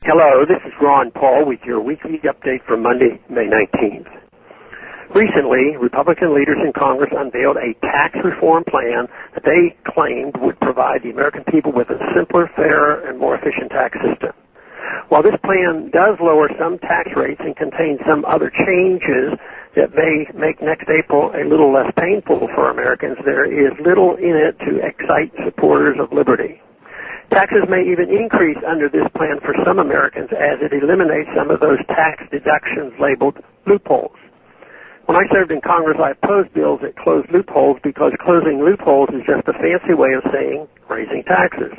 Hello, this is Ron Paul with your weekly update for Monday, May 19th. Recently, Republican leaders in Congress unveiled a tax reform plan that they claimed would provide the American people with a simpler, fairer, and more efficient tax system. While this plan does lower some tax rates and contains some other changes that may make next April a little less painful for Americans, there is little in it to excite supporters of liberty. Taxes may even increase under this plan for some Americans as it eliminates some of those tax deductions labeled loopholes. When I served in Congress, I opposed bills that closed loopholes because closing loopholes is just a fancy way of saying raising taxes.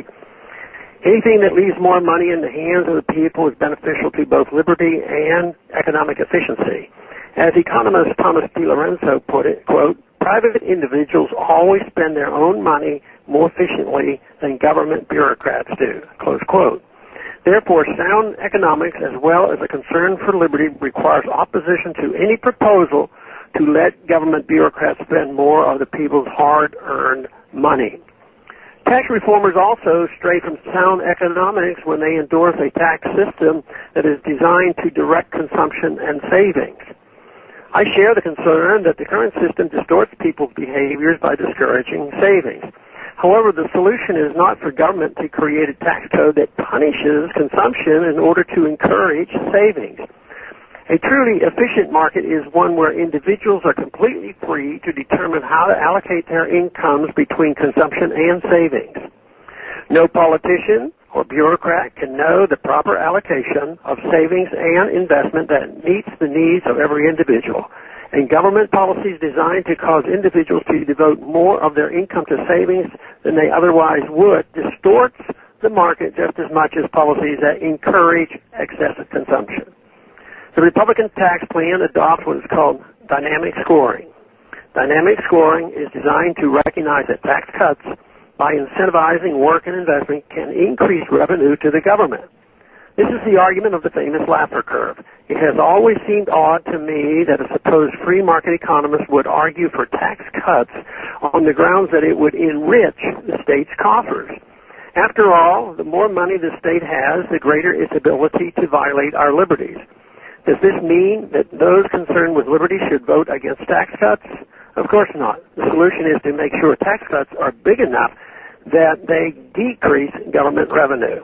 Anything that leaves more money in the hands of the people is beneficial to both liberty and economic efficiency. As economist Thomas DiLorenzo put it, quote, "Private individuals always spend their own money more efficiently than government bureaucrats do," close quote. Therefore, sound economics as well as a concern for liberty requires opposition to any proposal to let government bureaucrats spend more of the people's hard-earned money. Tax reformers also stray from sound economics when they endorse a tax system that is designed to direct consumption and savings. I share the concern that the current system distorts people's behaviors by discouraging savings. However, the solution is not for government to create a tax code that punishes consumption in order to encourage savings. A truly efficient market is one where individuals are completely free to determine how to allocate their incomes between consumption and savings. No politician or bureaucrat can know the proper allocation of savings and investment that meets the needs of every individual. And government policies designed to cause individuals to devote more of their income to savings than they otherwise would distorts the market just as much as policies that encourage excessive consumption. The Republican tax plan adopts what is called dynamic scoring. Dynamic scoring is designed to recognize that tax cuts, by incentivizing work and investment, can increase revenue to the government. This is the argument of the famous Laffer curve. It has always seemed odd to me that a supposed free market economist would argue for tax cuts on the grounds that it would enrich the state's coffers. After all, the more money the state has, the greater its ability to violate our liberties. Does this mean that those concerned with liberty should vote against tax cuts? Of course not. The solution is to make sure tax cuts are big enough that they decrease government revenue.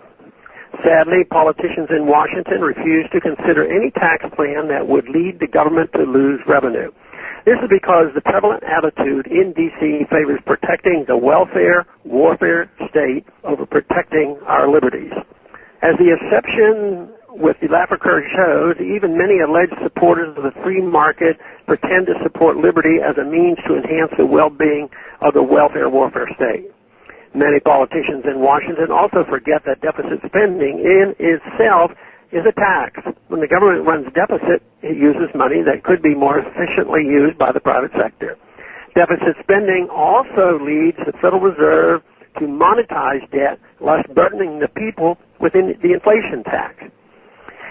Sadly, politicians in Washington refuse to consider any tax plan that would lead the government to lose revenue. This is because the prevalent attitude in D.C. favors protecting the welfare-warfare state over protecting our liberties. As the exception with the Laffer curve shows, even many alleged supporters of the free market pretend to support liberty as a means to enhance the well-being of the welfare-warfare state. Many politicians in Washington also forget that deficit spending in itself is a tax. When the government runs deficit, it uses money that could be more efficiently used by the private sector. Deficit spending also leads the Federal Reserve to monetize debt, thus burdening the people with the inflation tax.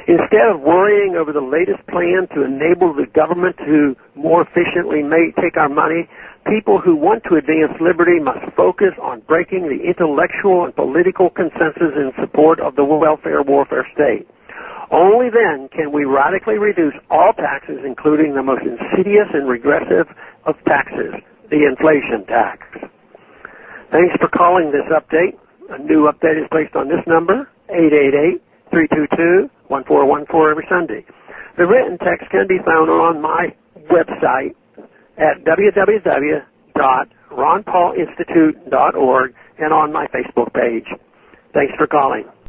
Instead of worrying over the latest plan to enable the government to more efficiently take our money, people who want to advance liberty must focus on breaking the intellectual and political consensus in support of the welfare-warfare state. Only then can we radically reduce all taxes, including the most insidious and regressive of taxes, the inflation tax. Thanks for calling this update. A new update is placed on this number, 888-322-1414 every Sunday. The written text can be found on my website at www.ronpaulinstitute.org and on my Facebook page. Thanks for calling.